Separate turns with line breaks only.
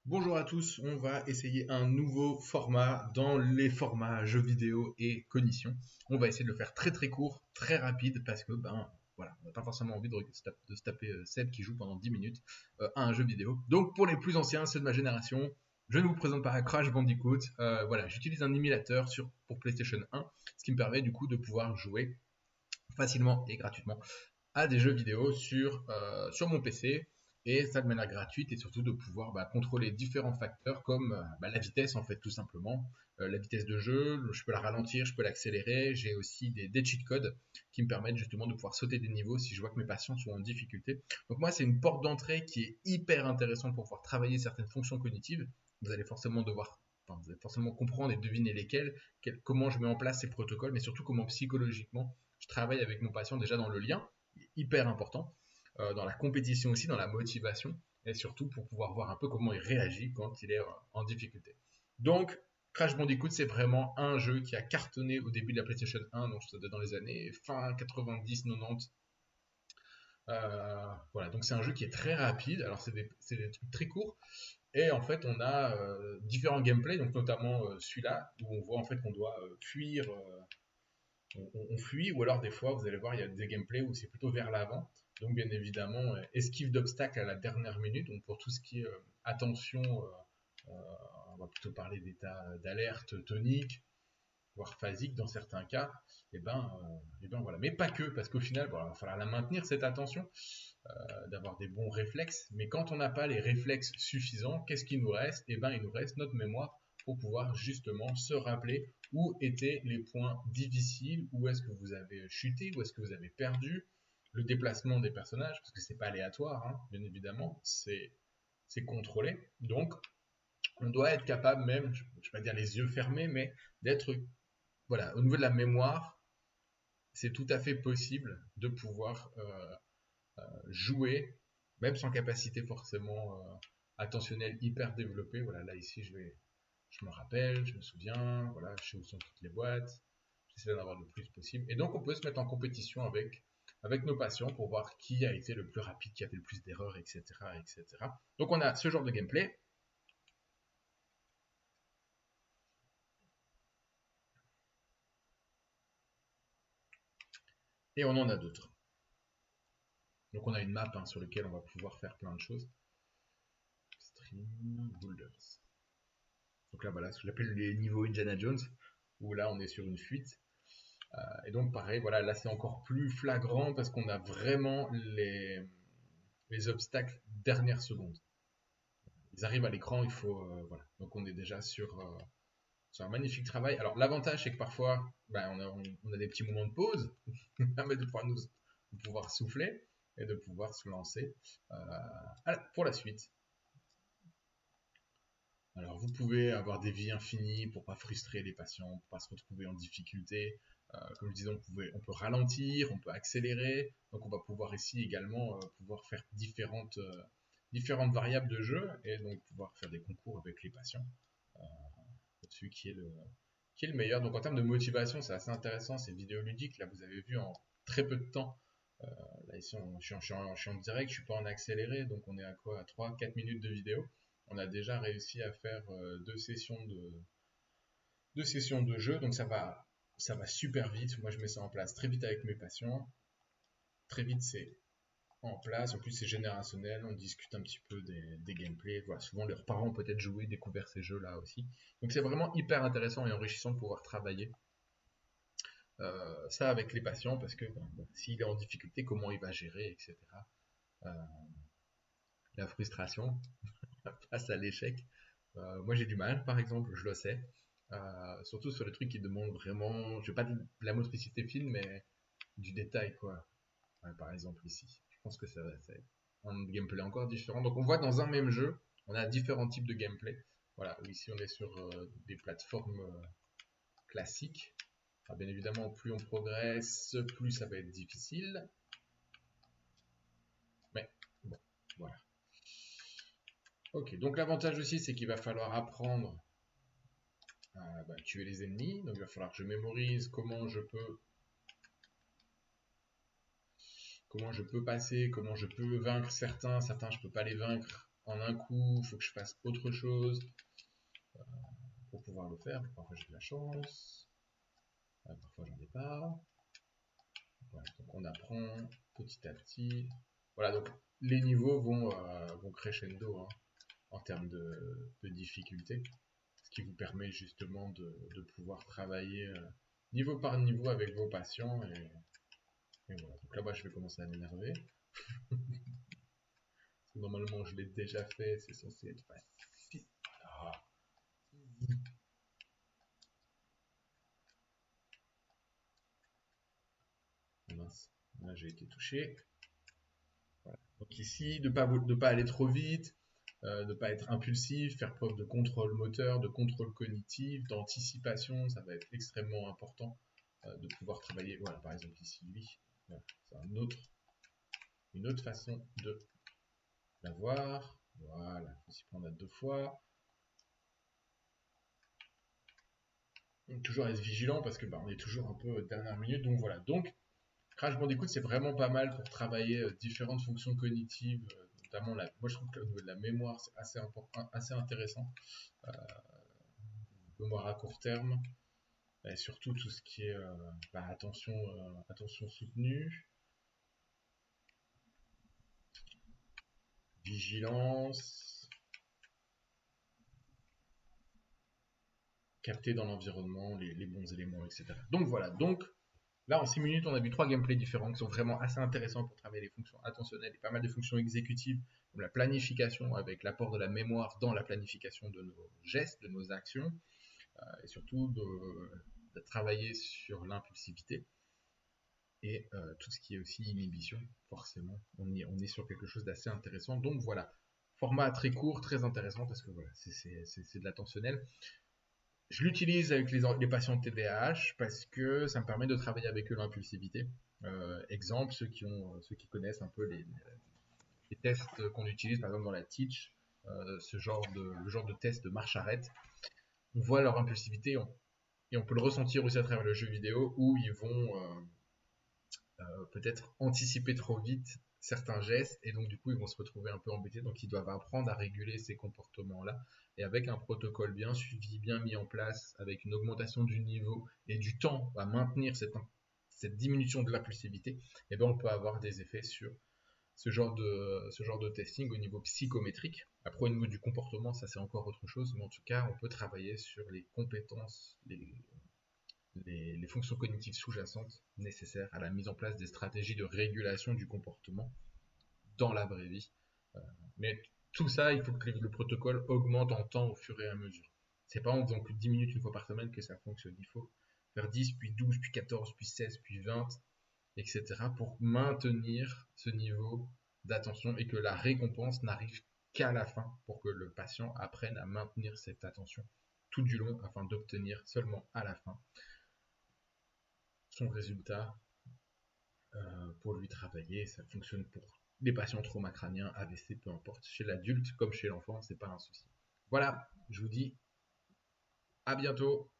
Bonjour à tous, on va essayer un nouveau format dans les formats jeux vidéo et cognition. On va essayer de le faire très très court, très rapide parce que voilà, on n'a pas forcément envie de se taper Seb qui joue pendant 10 minutes à un jeu vidéo. Donc pour les plus anciens, ceux de ma génération, je ne vous présente pas Crash Bandicoot. Voilà, j'utilise un émulateur pour PlayStation 1, ce qui me permet du coup de pouvoir jouer facilement et gratuitement à des jeux vidéo sur mon PC, et ça de manière gratuite, et surtout de pouvoir contrôler différents facteurs comme la vitesse en fait tout simplement. La vitesse de jeu, je peux la ralentir, je peux l'accélérer, j'ai aussi des cheat codes qui me permettent justement de pouvoir sauter des niveaux si je vois que mes patients sont en difficulté. Donc moi c'est une porte d'entrée qui est hyper intéressante pour pouvoir travailler certaines fonctions cognitives. Vous allez forcément vous allez forcément comprendre et deviner lesquelles, comment je mets en place ces protocoles, mais surtout comment psychologiquement je travaille avec mon patient déjà dans le lien, hyper important, dans la compétition aussi, dans la motivation, et surtout pour pouvoir voir un peu comment il réagit quand il est en difficulté. Donc, Crash Bandicoot, c'est vraiment un jeu qui a cartonné au début de la PlayStation 1, donc dans les années fin 90-90. Voilà, donc c'est un jeu qui est très rapide, alors c'est des trucs très courts, et en fait on a différents gameplays, donc notamment celui-là, où on voit en fait qu'on doit fuir, on fuit, ou alors des fois, vous allez voir, il y a des gameplays où c'est plutôt vers l'avant. Donc bien évidemment, esquive d'obstacles à la dernière minute. Donc pour tout ce qui est attention, euh, on va plutôt parler d'état d'alerte tonique, voire phasique dans certains cas. Et ben voilà. Mais pas que, parce qu'au final, voilà, il va falloir la maintenir cette attention, d'avoir des bons réflexes. Mais quand on n'a pas les réflexes suffisants, qu'est-ce qu'il nous reste? Et ben il nous reste notre mémoire pour pouvoir justement se rappeler où étaient les points difficiles, où est-ce que vous avez chuté, où est-ce que vous avez perdu, le déplacement des personnages, parce que c'est pas aléatoire, hein, bien évidemment, c'est contrôlé. Donc, on doit être capable même, je ne vais pas dire les yeux fermés, mais d'être, voilà, au niveau de la mémoire, c'est tout à fait possible de pouvoir jouer, même sans capacité forcément attentionnelle hyper développée. Voilà, là ici, je me rappelle, je me souviens, voilà, je sais où sont toutes les boîtes, j'essaie d'en avoir le plus possible. Et donc, on peut se mettre en compétition avec nos patients pour voir qui a été le plus rapide, qui a fait le plus d'erreurs, etc., etc. Donc, on a ce genre de gameplay. Et on en a d'autres. Donc, on a une map sur laquelle on va pouvoir faire plein de choses. Stream Boulders. Donc là, voilà, ce que j'appelle les niveaux Indiana Jones, où là, on est sur une fuite. Et donc, pareil, voilà, là, c'est encore plus flagrant parce qu'on a vraiment les obstacles dernière seconde. Ils arrivent à l'écran, il faut. Voilà. Donc, on est déjà sur un magnifique travail. Alors, l'avantage, c'est que parfois, on a des petits moments de pause qui permettent de pouvoir souffler et de pouvoir se lancer pour la suite. Alors, vous pouvez avoir des vies infinies pour pas frustrer les patients, pour pas se retrouver en difficulté. Comme je disais, on peut ralentir, on peut accélérer. Donc, on va pouvoir ici également pouvoir faire différentes variables de jeu et donc pouvoir faire des concours avec les patients. Celui qui est le meilleur. Donc, en termes de motivation, c'est assez intéressant. C'est vidéoludique. Là, vous avez vu en très peu de temps. Euh, Là, ici, je suis en direct, je suis pas en accéléré. Donc, on est à quoi? À 3-4 minutes de vidéo. On a déjà réussi à faire deux sessions de jeu, donc ça va super vite. Moi, je mets ça en place très vite avec mes patients. Très vite, c'est en place. En plus, c'est générationnel. On discute un petit peu des gameplays. Voilà, souvent, leurs parents ont peut-être joué, découvert ces jeux-là aussi. Donc, c'est vraiment hyper intéressant et enrichissant de pouvoir travailler ça avec les patients parce que s'il est en difficulté, comment il va gérer, etc. Euh, la frustration face à l'échec. Moi, j'ai du mal, par exemple, je le sais. Surtout sur les trucs qui demandent vraiment, je vais pas dire la mot spécificité film, mais du détail, quoi. Ouais, par exemple, ici. Je pense que ça va être un gameplay encore différent. Donc, on voit dans un même jeu, on a différents types de gameplay. Voilà, ici, on est sur des plateformes classiques. Alors, bien évidemment, plus on progresse, plus ça va être difficile. Mais bon, voilà. Ok, donc l'avantage aussi, c'est qu'il va falloir apprendre tuer les ennemis. Donc il va falloir que je mémorise comment je peux passer, comment je peux vaincre certains je peux pas les vaincre en un coup, il faut que je fasse autre chose pour pouvoir le faire. Parfois j'ai de la chance, parfois j'en ai pas. Voilà, donc on apprend petit à petit. Voilà, donc les niveaux vont crescendo hein, en termes de difficulté, ce qui vous permet justement de pouvoir travailler niveau par niveau avec vos patients. Et voilà. Donc là-bas, je vais commencer à m'énerver. Normalement, je l'ai déjà fait, c'est censé être facile. Ah, mince, là j'ai été touché. Voilà. Donc ici, de pas aller trop vite, de ne pas être impulsif, faire preuve de contrôle moteur, de contrôle cognitif, d'anticipation, ça va être extrêmement important de pouvoir travailler. Voilà, par exemple ici, lui, voilà, c'est une autre façon de l'avoir. Voilà, il faut s'y prendre à 2 fois. Donc, toujours être vigilant parce que bah, on est toujours un peu dernière minute. Donc voilà. Donc Crash Bandicoot, c'est vraiment pas mal pour travailler différentes fonctions cognitives, notamment moi je trouve que au niveau de la mémoire, c'est assez important, assez intéressant. Mémoire à court terme, et surtout tout ce qui est bah, attention soutenue, vigilance, capter dans l'environnement les bons éléments, etc. Donc voilà, donc là en 6 minutes on a vu 3 gameplays différents qui sont vraiment assez intéressants pour travailler les fonctions attentionnelles et pas mal de fonctions exécutives, comme la planification avec l'apport de la mémoire dans la planification de nos gestes, de nos actions, et surtout de travailler sur l'impulsivité. Et tout ce qui est aussi inhibition, forcément, on est sur quelque chose d'assez intéressant. Donc voilà, format très court, très intéressant, parce que voilà, c'est de l'attentionnel. Je l'utilise avec les patients de TDAH parce que ça me permet de travailler avec eux l'impulsivité. Exemple, ceux qui connaissent un peu les tests qu'on utilise, par exemple dans la Teach, le genre de test de marche-arrête, on voit leur impulsivité et on peut le ressentir aussi à travers le jeu vidéo où ils vont peut-être anticiper trop vite certains gestes et donc du coup ils vont se retrouver un peu embêtés, donc ils doivent apprendre à réguler ces comportements-là et avec un protocole bien suivi, bien mis en place, avec une augmentation du niveau et du temps à maintenir cette diminution de l'impulsivité, et bien on peut avoir des effets sur ce genre de testing au niveau psychométrique. Après au niveau du comportement ça c'est encore autre chose, mais en tout cas on peut travailler sur les compétences, les fonctions cognitives sous-jacentes nécessaires à la mise en place des stratégies de régulation du comportement dans la vraie vie. Mais tout ça, il faut que le protocole augmente en temps au fur et à mesure. C'est pas en faisant que 10 minutes une fois par semaine que ça fonctionne. Il faut faire 10, puis 12, puis 14, puis 16, puis 20, etc. pour maintenir ce niveau d'attention et que la récompense n'arrive qu'à la fin pour que le patient apprenne à maintenir cette attention tout du long afin d'obtenir seulement à la fin son résultat pour lui travailler. Ça fonctionne pour les patients trauma-crâniens, AVC, peu importe. Chez l'adulte comme chez l'enfant, c'est pas un souci. Voilà, je vous dis à bientôt.